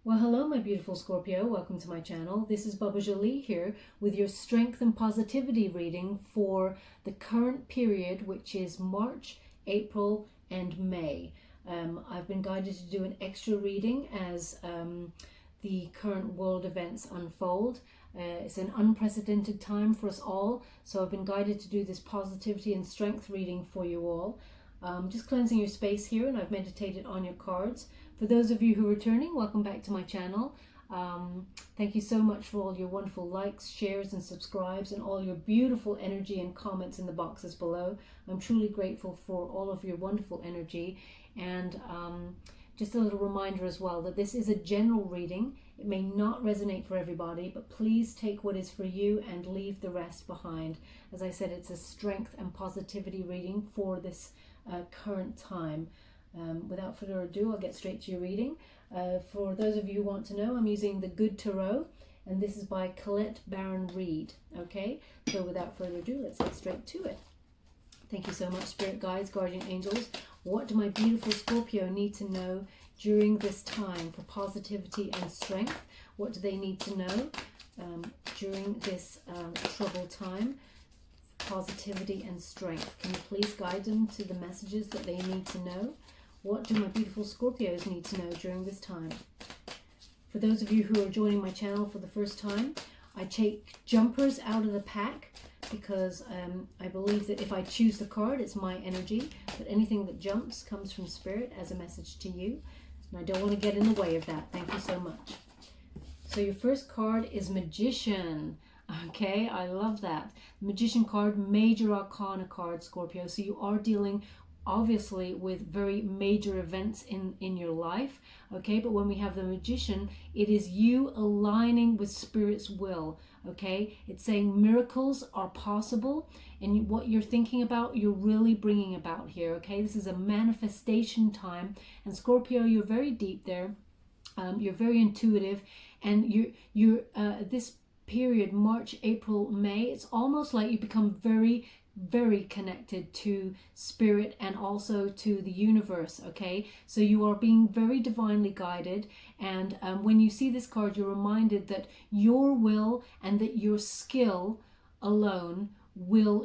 Well, hello, my beautiful Scorpio. Welcome to my channel. This is Baba Jolie here with your strength and positivity reading for the current period, which is March, April, and May. I've been guided to do an extra reading as the current world events unfold. It's an unprecedented time for us all, so I've been guided to do this positivity and strength reading for you all. Just cleansing your space here, and I've meditated on your cards. For those of you who are returning, welcome back to my channel. Thank you so much for all your wonderful likes, shares, and subscribes, and all your beautiful energy and comments in the boxes below. I'm truly grateful for all of your wonderful energy. And just a little reminder as well that this is a general reading. It may not resonate for everybody, but please take what is for you and leave the rest behind. As I said, it's a strength and positivity reading for this current time. Without further ado, I'll get straight to your reading. For those of you who want to know, I'm using the Good Tarot, and this is by Colette Baron Reed. Okay, so without further ado, let's get straight to it. Thank you so much, Spirit Guides, Guardian Angels. What do my beautiful Scorpio need to know during this time for positivity and strength? What do they need to know during this troubled time? Positivity and strength. Can you please guide them to the messages that they need to know? What do my beautiful Scorpios need to know during this time? For those of you who are joining my channel for the first time, I take jumpers out of the pack because I believe that if I choose the card, it's my energy, but anything that jumps comes from Spirit as a message to you, and I don't want to get in the way of that. Thank you so much. So your first card is Magician. Okay, I love that. Magician card, major arcana card, Scorpio. So you are dealing obviously with very major events in your life. Okay, but when we have the Magician, it is you aligning with Spirit's will. Okay, it's saying miracles are possible, and what you're thinking about, you're really bringing about here. Okay, this is a manifestation time, and Scorpio, you're very deep there. You're very intuitive, and you're this period, March, April, May, it's almost like you become very, very connected to Spirit and also to the universe. Okay, so you are being very divinely guided, and when you see this card, you're reminded that your will and that your skill alone will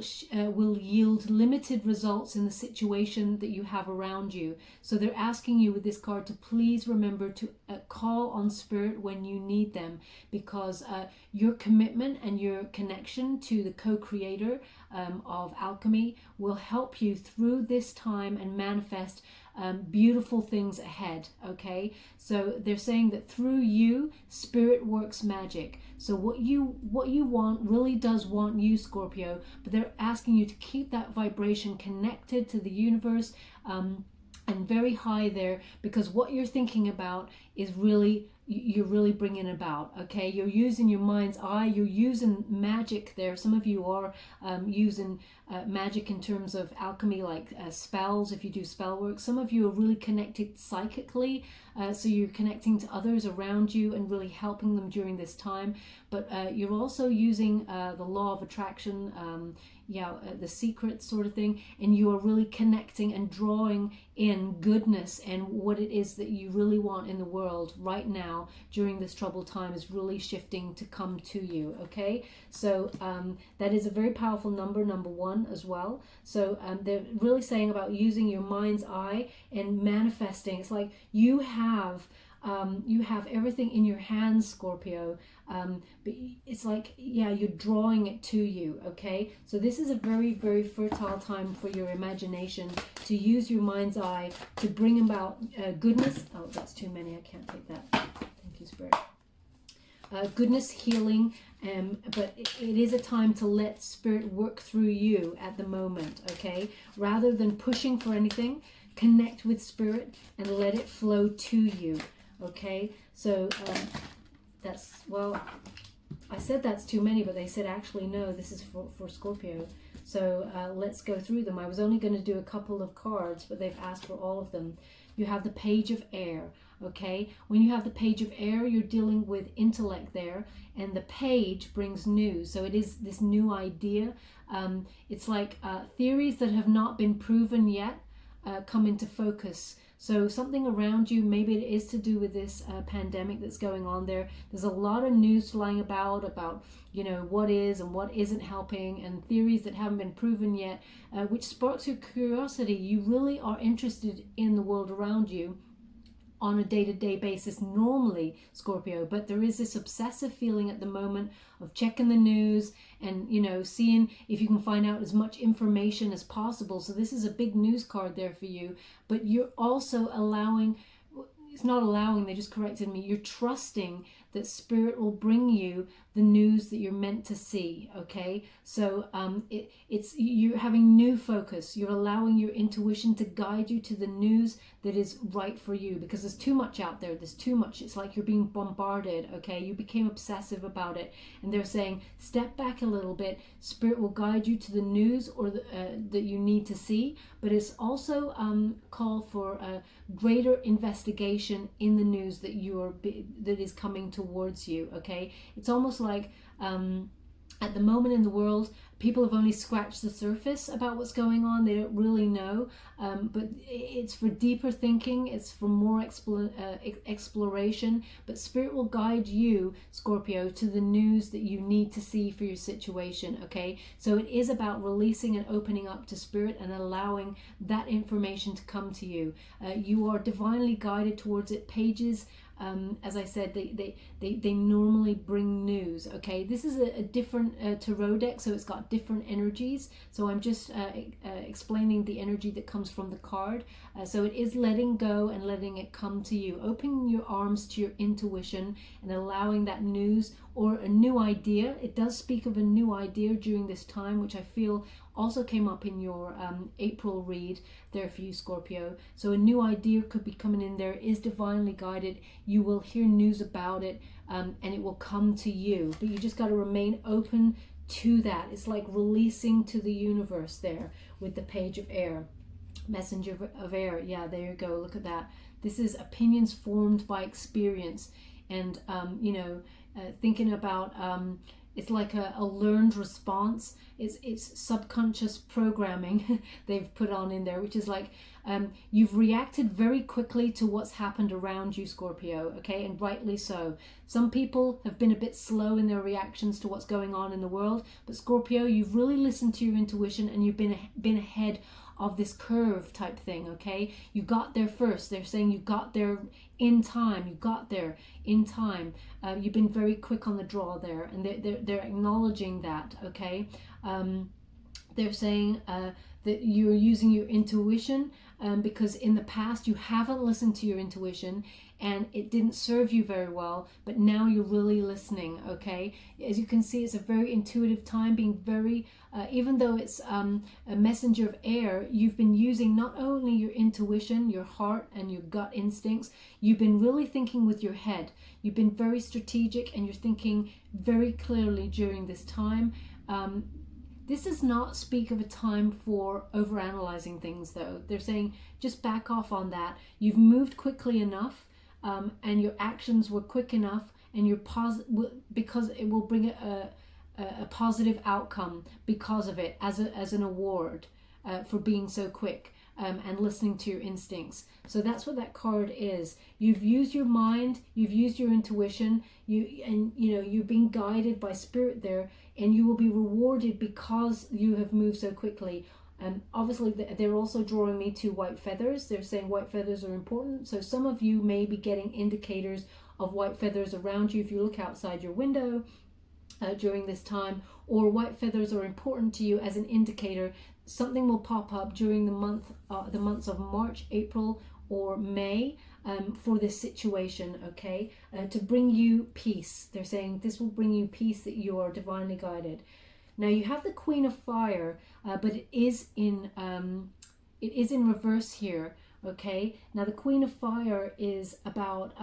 yield limited results in the situation that you have around you. So they're asking you with this card to please remember to call on Spirit when you need them, because your commitment and your connection to the co-creator of alchemy will help you through this time and manifest beautiful things ahead. Okay, so they're saying that through you, Spirit works magic. So what you want really does want you, Scorpio, but they're asking you to keep that vibration connected to the universe and very high there, because what you're thinking about is really, you're really bringing about. Okay, you're using your mind's eye, you're using magic there. Some of you are using magic in terms of alchemy, like spells, if you do spell work. Some of you are really connected psychically, so you're connecting to others around you and really helping them during this time. But you're also using the law of attraction, the secret sort of thing, and you are really connecting and drawing in goodness, and what it is that you really want in the world right now during this troubled time is really shifting to come to you. Okay, so that is a very powerful number 1 as well. So they're really saying about using your mind's eye and manifesting. It's like you have everything in your hands, Scorpio, but it's like, yeah, you're drawing it to you. Okay, so this is a very, very fertile time for your imagination to use your mind's eye to bring about goodness. Oh, that's too many, I can't take that. Thank you, Spirit. Goodness, healing, but it is a time to let Spirit work through you at the moment. Okay, rather than pushing for anything, connect with Spirit and let it flow to you. Okay, so that's, well, I said that's too many, but they said actually no, this is for Scorpio. So let's go through them. I was only going to do a couple of cards, but they've asked for all of them. You have the Page of Air. Okay, when you have the Page of Air, you're dealing with intellect there, and the page brings news. So it is this new idea. It's like theories that have not been proven yet come into focus. So something around you, maybe it is to do with this pandemic that's going on there. There's a lot of news flying about, you know, what is and what isn't helping, and theories that haven't been proven yet, which sparks your curiosity. You really are interested in the world around you on a day-to-day basis normally, Scorpio, but there is this obsessive feeling at the moment of checking the news and, you know, seeing if you can find out as much information as possible. So this is a big news card there for you, but you're also allowing, it's not allowing, they just corrected me, you're trusting that spirit will bring you the news that you're meant to see. Okay, so it's you're having new focus. You're allowing your intuition to guide you to the news that is right for you, because there's too much out there. There's too much. It's like you're being bombarded. Okay, you became obsessive about it, and they're saying step back a little bit. Spirit will guide you to the news or that you need to see, but it's also call for a greater investigation in the news that that is coming towards you. Okay, it's almost like at the moment in the world, people have only scratched the surface about what's going on. They don't really know, but it's for deeper thinking. It's for more exploration. But Spirit will guide you, Scorpio, to the news that you need to see for your situation. Okay, so it is about releasing and opening up to Spirit and allowing that information to come to you. You are divinely guided towards it. Pages, as I said, they normally bring news. Okay, this is a different tarot deck, so it's got different energies. So I'm just explaining the energy that comes from the card. So it is letting go and letting it come to you, opening your arms to your intuition and allowing that news or a new idea. It does speak of a new idea during this time, which I feel also came up in your April read there for you, Scorpio. So a new idea could be coming in there. It is divinely guided. You will hear news about it, and it will come to you. But you just got to remain open to that. It's like releasing to the universe there with the Page of Air. Messenger of Air. Yeah, there you go. Look at that. This is opinions formed by experience. And, thinking about... it's like a learned response. It's subconscious programming they've put on in there, which is like you've reacted very quickly to what's happened around you, Scorpio, okay, and rightly so. Some people have been a bit slow in their reactions to what's going on in the world, but Scorpio, you've really listened to your intuition and you've been ahead of this curve type thing. Okay, you got there first. They're saying you got there in time. You got there in time. You've been very quick on the draw there, and they're acknowledging that. Okay, they're saying that you're using your intuition because in the past you haven't listened to your intuition and it didn't serve you very well, but now you're really listening. Okay, as you can see, it's a very intuitive time, being very even though it's a messenger of air, you've been using not only your intuition, your heart and your gut instincts, you've been really thinking with your head. You've been very strategic and you're thinking very clearly during this time. This does not speak of a time for overanalyzing things, though. They're saying just back off on that. You've moved quickly enough, and your actions were quick enough, and you're because it will bring a positive outcome because of it, as an award for being so quick and listening to your instincts. So that's what that card is. You've used your mind, you've used your intuition, you're being guided by Spirit there, and you will be rewarded because you have moved so quickly. Obviously, they're also drawing me to white feathers. They're saying white feathers are important. So some of you may be getting indicators of white feathers around you if you look outside your window during this time, or white feathers are important to you as an indicator. Something will pop up during the months of March, April, or May for this situation, okay, to bring you peace. They're saying this will bring you peace, that you are divinely guided. Now you have the Queen of Fire, but it is in reverse here, okay. Now the Queen of Fire is about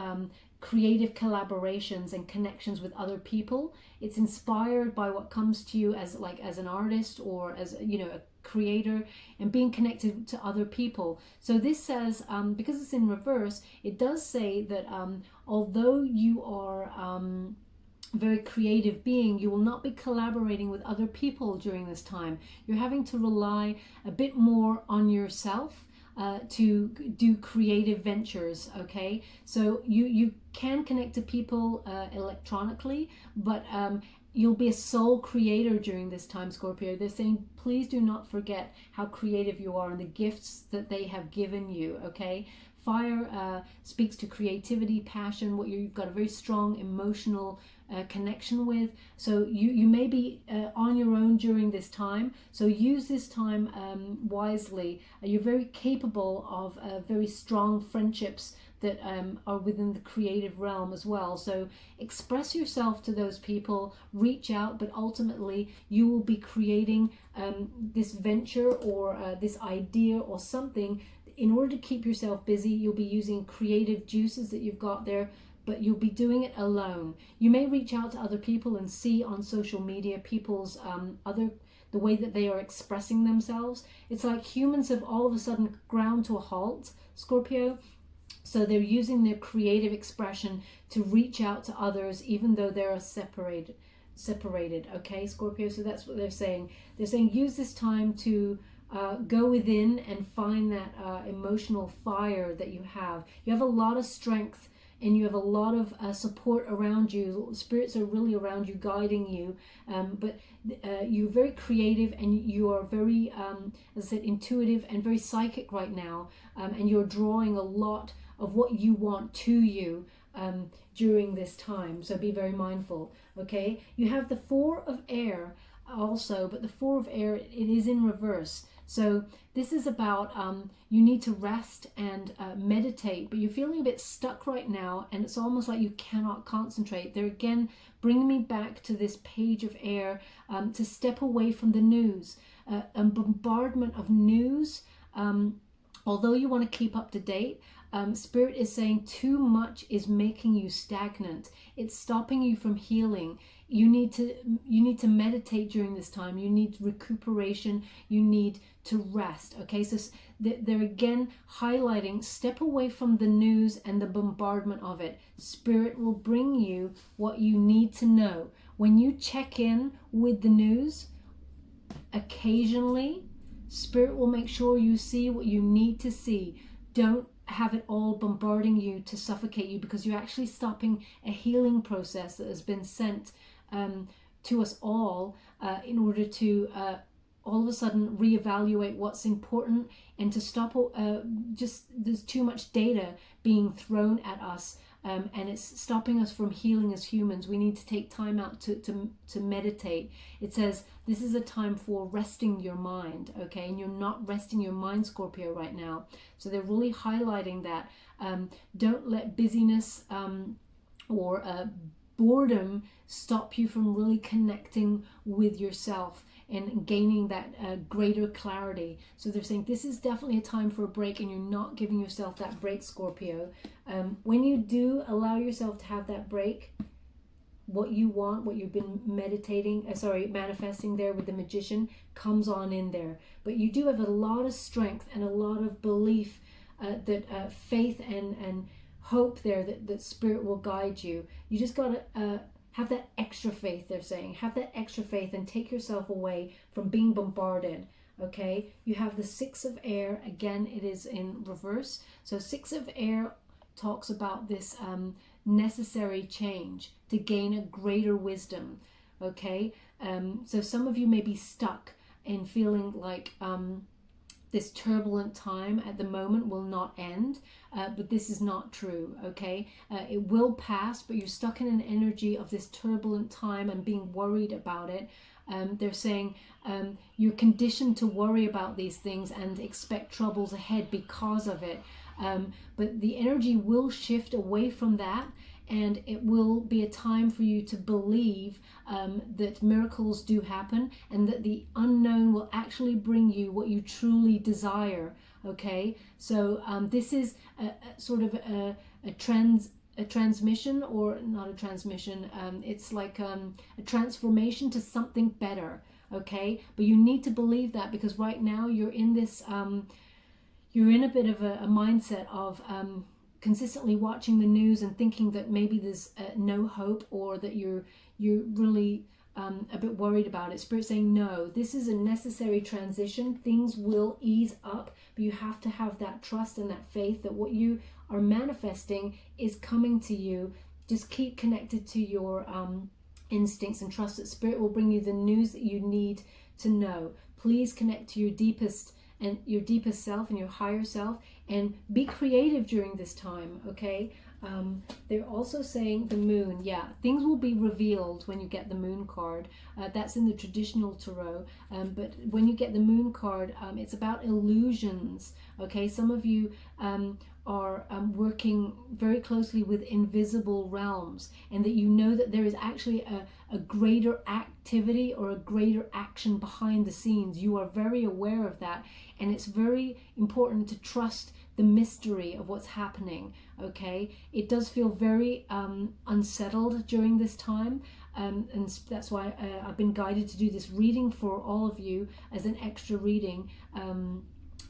creative collaborations and connections with other people. It's inspired by what comes to you as an artist or as a creator, and being connected to other people. So this says, because it's in reverse, it does say that although you are a very creative being, you will not be collaborating with other people during this time. You're having to rely a bit more on yourself. to do creative ventures. Okay, so you can connect to people electronically, but you'll be a sole creator during this time, Scorpio. They're saying, please do not forget how creative you are and the gifts that they have given you, okay? Fire speaks to creativity, passion, what you've got a very strong emotional connection with. So you may be on your own during this time. So use this time wisely. You're very capable of very strong friendships that are within the creative realm as well. So express yourself to those people, reach out, but ultimately you will be creating this venture or this idea or something. In order to keep yourself busy, you'll be using creative juices that you've got there, but you'll be doing it alone. You may reach out to other people and see on social media people's the way that they are expressing themselves. It's like humans have all of a sudden ground to a halt, Scorpio. So they're using their creative expression to reach out to others, even though they're separated. Okay, Scorpio. So that's what they're saying. They're saying use this time to go within and find that emotional fire that you have. You have a lot of strength and you have a lot of support around you. Spirits are really around you, guiding you. But you're very creative and you are very, as I said, intuitive and very psychic right now. And you're drawing a lot of what you want to you during this time. So be very mindful. Okay. You have the Four of Air also, but the Four of Air, it is in reverse. So this is about you need to rest and meditate, but you're feeling a bit stuck right now, and it's almost like you cannot concentrate. They're again bringing me back to this Page of Air, to step away from the news, a bombardment of news. Although you want to keep up to date, Spirit is saying too much is making you stagnant. It's stopping you from healing. You need to meditate during this time. You need recuperation. You need to rest. Okay, so they're again highlighting, step away from the news and the bombardment of it. Spirit will bring you what you need to know. When you check in with the news occasionally, Spirit will make sure you see what you need to see. Don't have it all bombarding you to suffocate you, because you're actually stopping a healing process that has been sent to us all in order to all of a sudden reevaluate what's important and to stop just there's too much data being thrown at us, and it's stopping us from healing as humans. We need to take time out to meditate. It says this is a time for resting your mind, okay? And you're not resting your mind, Scorpio, right now. So they're really highlighting that. Don't let busyness or boredom stop you from really connecting with yourself and gaining that greater clarity. So they're saying this is definitely a time for a break, and you're not giving yourself that break, Scorpio. When you do allow yourself to have that break, what you want, what you've been manifesting there with the Magician comes on in there. But you do have a lot of strength and a lot of belief, that faith and hope there that Spirit will guide you. You just got to have that extra faith, they're saying. Have that extra faith and take yourself away from being bombarded, okay? You have the Six of Air. Again, it is in reverse. So Six of Air talks about this necessary change to gain a greater wisdom, okay? So some of you may be stuck in feeling like this turbulent time at the moment will not end, but this is not true, okay? It will pass, but you're stuck in an energy of this turbulent time and being worried about it. They're saying you're conditioned to worry about these things and expect troubles ahead because of it. But the energy will shift away from that, and it will be a time for you to believe that miracles do happen, and that the unknown will actually bring you what you truly desire, okay? So this is a sort of a transmission, or not a transmission, it's like a transformation to something better, okay? But you need to believe that, because right now you're in this, you're in a bit of a mindset of consistently watching the news and thinking that maybe there's no hope, or that you're really a bit worried about it. Spirit's saying, no, this is a necessary transition. Things will ease up, but you have to have that trust and that faith that what you are manifesting is coming to you. Just keep connected to your instincts and trust that Spirit will bring you the news that you need to know. Please connect to your deepest self and your higher self, and be creative during this time, okay? They're also saying the moon. Yeah, things will be revealed when you get the moon card. That's in the traditional tarot. But when you get the moon card, it's about illusions, okay? Some of you are working very closely with invisible realms, and that you know that there is actually a greater activity or a greater action behind the scenes. You are very aware of that, and it's very important to trust the mystery of what's happening, okay? It does feel very unsettled during this time, and that's why I've been guided to do this reading for all of you as an extra reading.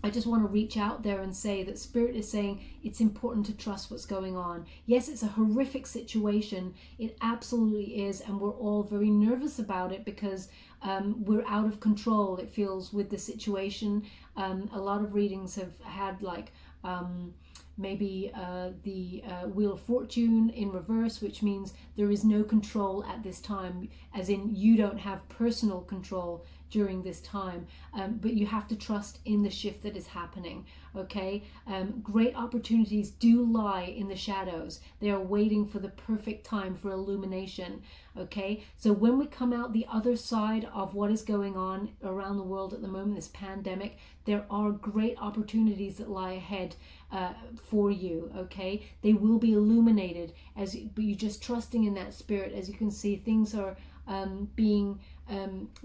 I just want to reach out there and say that Spirit is saying it's important to trust what's going on. Yes, it's a horrific situation. It absolutely is, and we're all very nervous about it because we're out of control, it feels, with the situation. A lot of readings have had like maybe the Wheel of Fortune in reverse, which means there is no control at this time, as in you don't have personal control during this time, but you have to trust in the shift that is happening, okay? Great opportunities do lie in the shadows. They are waiting for the perfect time for illumination, okay? So when we come out the other side of what is going on around the world at the moment, this pandemic, there are great opportunities that lie ahead for you, okay? They will be illuminated, but you're just trusting in that Spirit. As you can see, things are being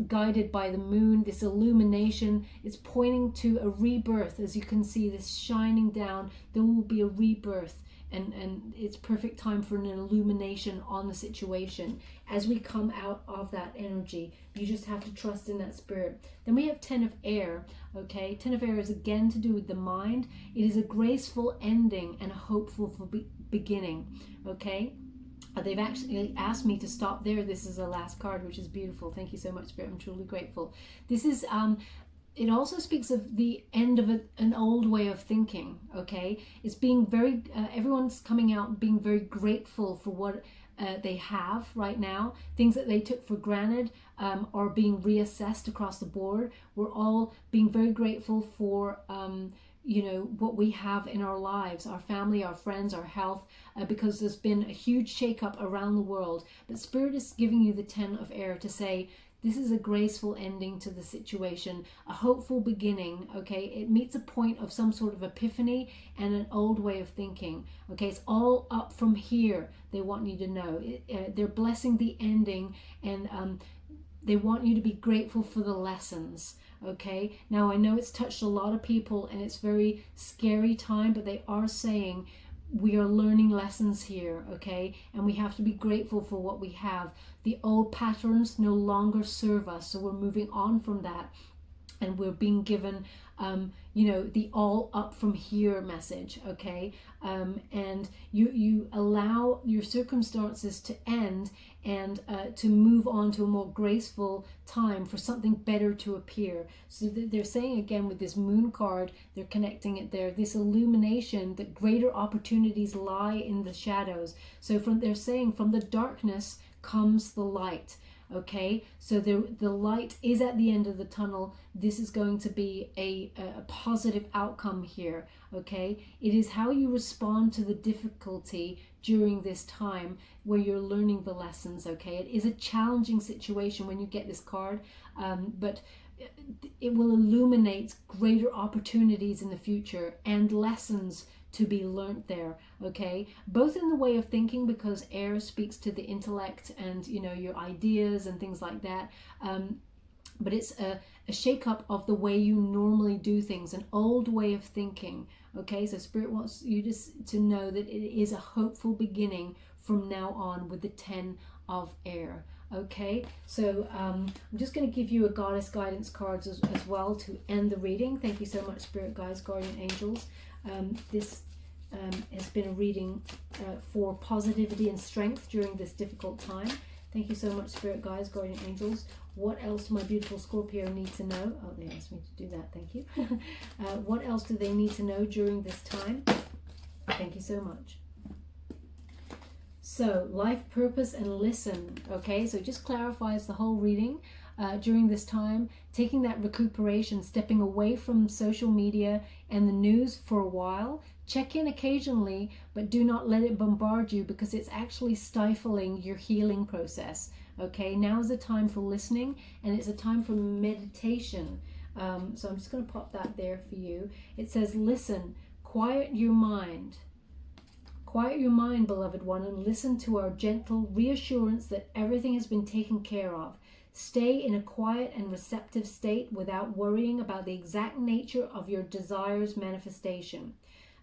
guided by the moon. This illumination is pointing to a rebirth. As you can see, this shining down, there will be a rebirth, and it's perfect time for an illumination on the situation. As we come out of that energy, you just have to trust in that Spirit. Then we have 10 of air, okay? 10 of air is again to do with the mind. It is a graceful ending and a hopeful beginning, okay? They've actually asked me to stop there. This is the last card, which is beautiful. Thank you so much, Spirit. I'm truly grateful. This is, it also speaks of the end of an old way of thinking, okay? It's being very, everyone's coming out being very grateful for what they have right now. Things that they took for granted are being reassessed across the board. We're all being very grateful for you know, what we have in our lives, our family, our friends, our health, because there's been a huge shakeup around the world. But Spirit is giving you the 10 of air to say, this is a graceful ending to the situation, a hopeful beginning, okay? It meets a point of some sort of epiphany and an old way of thinking, okay? It's all up from here, they want you to know. They're blessing the ending, and they want you to be grateful for the lessons, okay? Now, I know it's touched a lot of people and it's very scary time, but they are saying we are learning lessons here, okay? And we have to be grateful for what we have. The old patterns no longer serve us, so we're moving on from that, and we're being given you know, the all up from here message, okay? And you allow your circumstances to end and to move on to a more graceful time for something better to appear. So they're saying again with this moon card, they're connecting it there, this illumination, that greater opportunities lie in the shadows. So they're saying from the darkness comes the light. Okay, so the light is at the end of the tunnel. This is going to be a positive outcome here, okay? It is how you respond to the difficulty during this time where you're learning the lessons, okay? It is a challenging situation when you get this card, but it will illuminate greater opportunities in the future and lessons to be learnt there, okay? Both in the way of thinking, because air speaks to the intellect and, you know, your ideas and things like that, but it's a shake-up of the way you normally do things, an old way of thinking, okay? So Spirit wants you to know that it is a hopeful beginning from now on with the 10 of air. Okay, so I'm just going to give you a goddess guidance cards as well to end the reading. Thank you so much, Spirit Guides, Guardian Angels. This has been a reading for positivity and strength during this difficult time. Thank you so much, Spirit Guides, Guardian Angels. What else do my beautiful Scorpio need to know? Oh, they asked me to do that. Thank you. What else do they need to know during this time? Thank you so much. So, life purpose and listen. Okay, so it just clarifies the whole reading. During this time, taking that recuperation, stepping away from social media and the news for a while. Check in occasionally, but do not let it bombard you, because it's actually stifling your healing process. Okay, now is the time for listening, and it's a time for meditation. So I'm just going to pop that there for you. It says, listen, quiet your mind. Quiet your mind, beloved one, and listen to our gentle reassurance that everything has been taken care of. Stay in a quiet and receptive state without worrying about the exact nature of your desire's manifestation.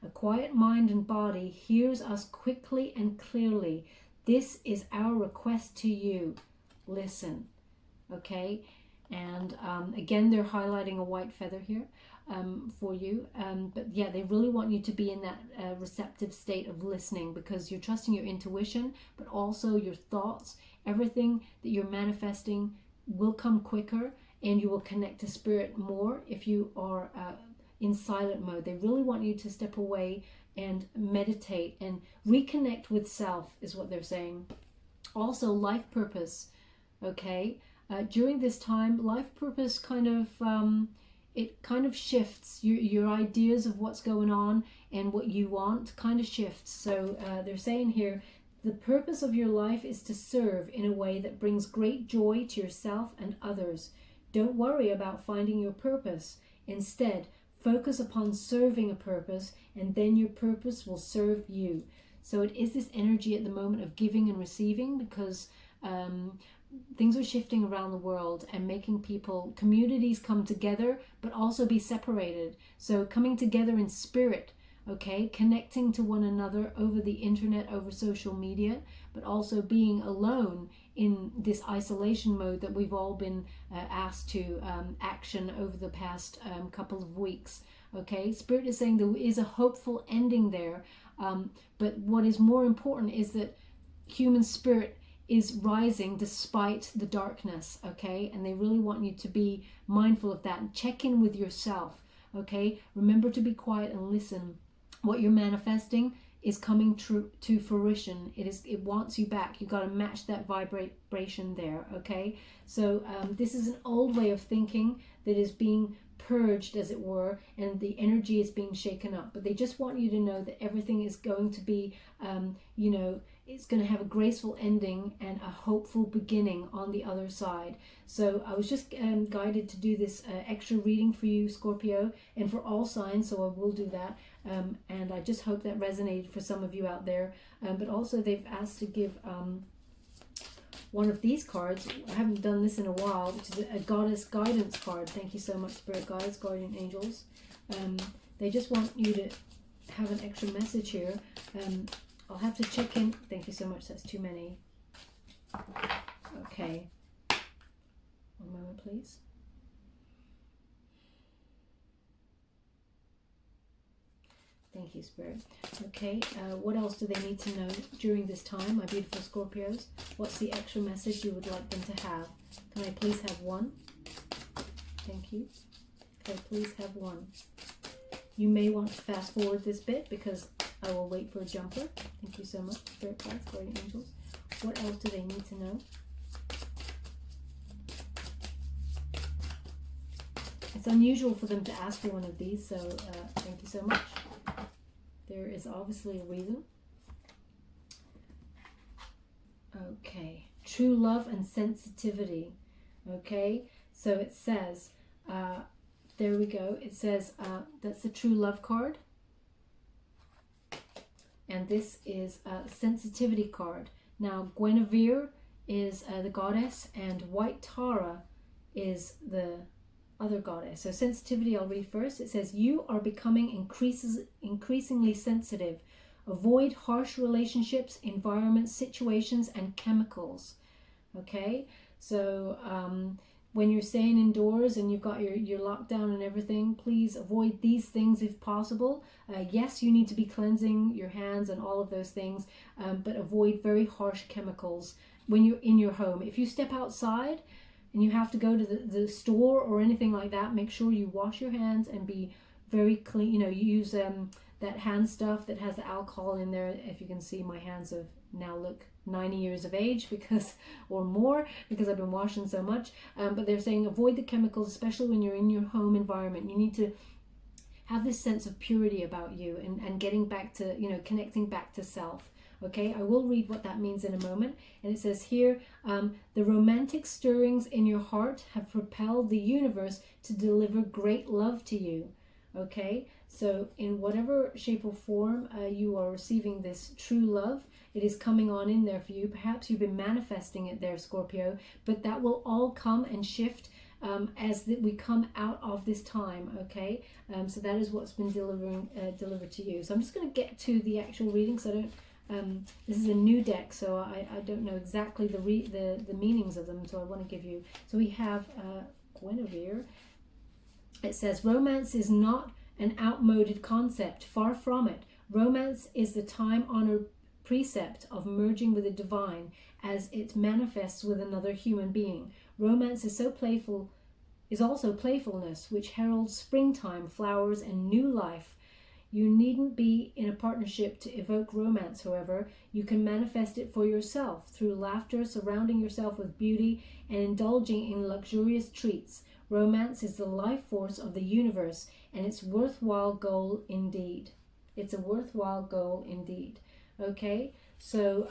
A quiet mind and body hears us quickly and clearly. This is our request to you. Listen. Okay? And again, they're highlighting a white feather here for you. But yeah, they really want you to be in that receptive state of listening, because you're trusting your intuition, but also your thoughts. Everything that you're manifesting will come quicker, and you will connect to spirit more if you are in silent mode. They really want you to step away and meditate and reconnect with self, is what they're saying. Also, life purpose. Okay, during this time, life purpose kind of shifts. Your ideas of what's going on and what you want kind of shifts. So they're saying here, the purpose of your life is to serve in a way that brings great joy to yourself and others. Don't worry about finding your purpose. Instead, focus upon serving a purpose, and then your purpose will serve you. So it is this energy at the moment of giving and receiving, because things are shifting around the world and making communities come together, but also be separated. So coming together in spirit, okay, connecting to one another over the internet, over social media, but also being alone in this isolation mode that we've all been asked to action over the past couple of weeks. Okay, Spirit is saying there is a hopeful ending there, but what is more important is that human spirit is rising despite the darkness. Okay, and they really want you to be mindful of that and check in with yourself. Okay, remember to be quiet and listen. What you're manifesting is coming true to fruition. It wants you back. You got to match that vibration there. Okay, so this is an old way of thinking that is being purged, as it were, and the energy is being shaken up. But they just want you to know that everything is going to be it's going to have a graceful ending and a hopeful beginning on the other side. So I was just guided to do this extra reading for you, Scorpio, and for all signs, so I will do that. And I just hope that resonated for some of you out there. But also they've asked to give one of these cards. I haven't done this in a while, which is a Goddess Guidance card. Thank you so much, Spirit Guides, Guardian Angels. They just want you to have an extra message here. I'll have to check in. Thank you so much. That's too many. Okay. One moment, please. Thank you, Spirit. Okay, what else do they need to know during this time, my beautiful Scorpios? What's the extra message you would like them to have? Can I please have one? Thank you. Can I please have one? You may want to fast forward this bit because I will wait for a jumper. Thank you so much, Spirit Guides, Guardian Angels. What else do they need to know? It's unusual for them to ask for one of these, so thank you so much. There is obviously a reason. Okay, true love and sensitivity. Okay, so it says, there we go. It says, that's the true love card. And this is a sensitivity card. Now, Guinevere is the goddess, and White Tara is the other goddess. So sensitivity, I'll read first. It says, you are becoming increasingly sensitive. Avoid harsh relationships, environments, situations, and chemicals. Okay, so when you're staying indoors and you've got your lockdown and everything, please avoid these things if possible. Yes, you need to be cleansing your hands and all of those things, but avoid very harsh chemicals when you're in your home. If you step outside and you have to go to the store or anything like that, make sure you wash your hands and be very clean. You know, you use that hand stuff that has the alcohol in there. If you can see, my hands have now look 90 years of age because, or more, because I've been washing so much. But they're saying avoid the chemicals, especially when you're in your home environment. You need to have this sense of purity about you and getting back to, you know, connecting back to self. Okay, I will read what that means in a moment. And it says here, the romantic stirrings in your heart have propelled the universe to deliver great love to you. Okay, so in whatever shape or form you are receiving this true love, it is coming on in there for you. Perhaps you've been manifesting it there, Scorpio, but that will all come and shift as we come out of this time. Okay, so that is what's been delivered to you. So I'm just going to get to the actual reading. So I don't. This is a new deck, so I don't know exactly the meanings of them. So I want to give you. So we have Guinevere. It says, romance is not an outmoded concept. Far from it. Romance is the time-honored precept of merging with the divine as it manifests with another human being. Romance is also playfulness, which heralds springtime, flowers, and new life. You needn't be in a partnership to evoke romance, however. You can manifest it for yourself through laughter, surrounding yourself with beauty, and indulging in luxurious treats. Romance is the life force of the universe, and it's worthwhile goal indeed. It's a worthwhile goal indeed. Okay, so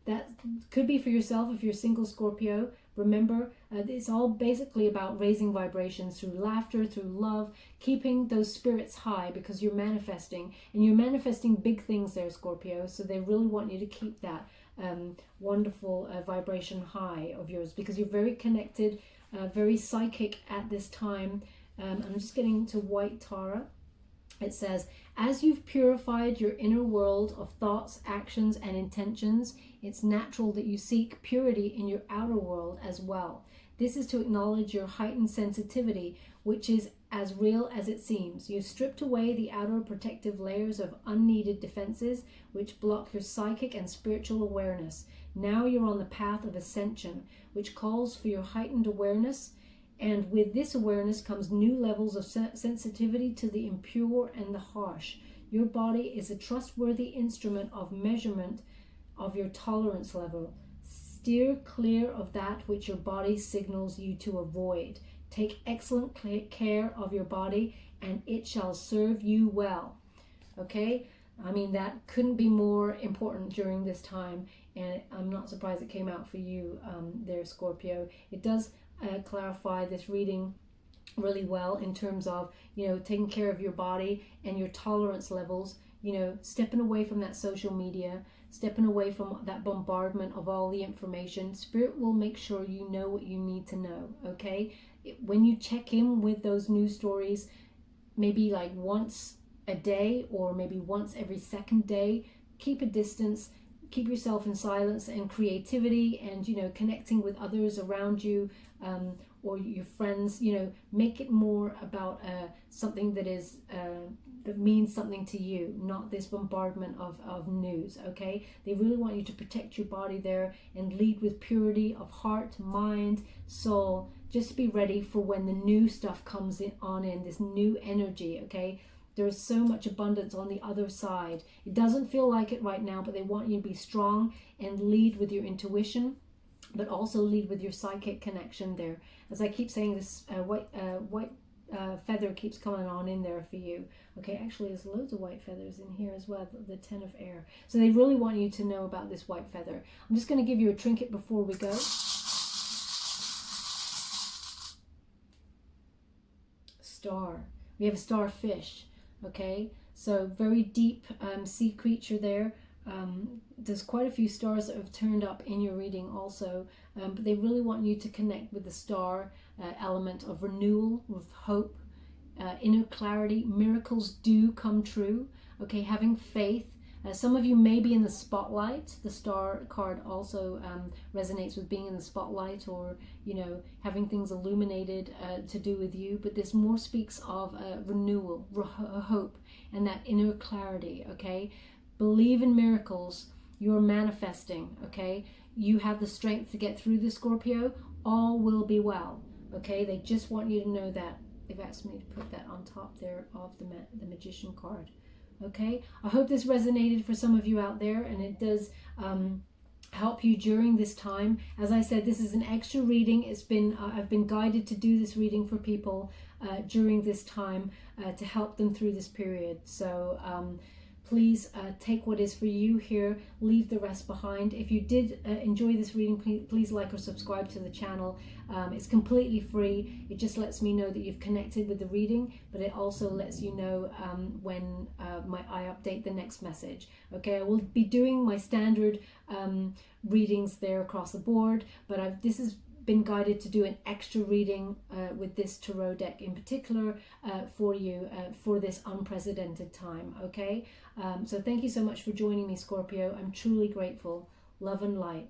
that could be for yourself if you're single, Scorpio. Remember, it's all basically about raising vibrations through laughter, through love, keeping those spirits high, because you're manifesting, and you're manifesting big things there, Scorpio. So they really want you to keep that wonderful vibration high of yours, because you're very connected, very psychic at this time. I'm just getting to White Tarot. It says, as you've purified your inner world of thoughts, actions, and intentions, it's natural that you seek purity in your outer world as well. This is to acknowledge your heightened sensitivity, which is as real as it seems. You've stripped away the outer protective layers of unneeded defenses, which block your psychic and spiritual awareness. Now you're on the path of ascension, which calls for your heightened awareness. And with this awareness comes new levels of sensitivity to the impure and the harsh. Your body is a trustworthy instrument of measurement of your tolerance level. Steer clear of that which your body signals you to avoid. Take excellent care of your body, and it shall serve you well. Okay? I mean, that couldn't be more important during this time, and I'm not surprised it came out for you there, Scorpio. It does clarify this reading really well in terms of, you know, taking care of your body and your tolerance levels, you know, stepping away from that social media, stepping away from that bombardment of all the information. Spirit will make sure you know what you need to know. Okay, when you check in with those news stories, maybe like once a day or maybe once every second day, keep a distance. Keep yourself in silence and creativity, and, you know, connecting with others around you, or your friends. You know, make it more about something that is that means something to you, not this bombardment of news. Okay, they really want you to protect your body there and lead with purity of heart, mind, soul. Just be ready for when the new stuff comes in this new energy. Okay. There is so much abundance on the other side. It doesn't feel like it right now, but they want you to be strong and lead with your intuition, but also lead with your psychic connection there. As I keep saying, this white feather keeps coming on in there for you. Okay, actually there's loads of white feathers in here as well, the 10 of air. So they really want you to know about this white feather. I'm just going to give you a trinket before we go. Star. We have a starfish. Okay, so very deep sea creature there. There's quite a few stars that have turned up in your reading also, but they really want you to connect with the star element of renewal, with hope, inner clarity. Miracles do come true. Okay, having faith. Some of you may be in the spotlight. The star card also resonates with being in the spotlight, or, you know, having things illuminated to do with you. But this more speaks of renewal, hope, and that inner clarity. Okay, believe in miracles. You're manifesting. Okay, you have the strength to get through this, Scorpio. All will be well. Okay, they just want you to know that. They've asked me to put that on top there of the Magician card. Okay, I hope this resonated for some of you out there, and it does help you during this time. As I said, this is an extra reading. It's been I've been guided to do this reading for people during this time to help them through this period. So please take what is for you here, leave the rest behind. If you did enjoy this reading, please like or subscribe to the channel. It's completely free. It just lets me know that you've connected with the reading, but it also lets you know when I update the next message. Okay, I will be doing my standard readings there across the board, but this has been guided to do an extra reading with this tarot deck in particular for you for this unprecedented time. Okay, so thank you so much for joining me, Scorpio. I'm truly grateful. Love and light.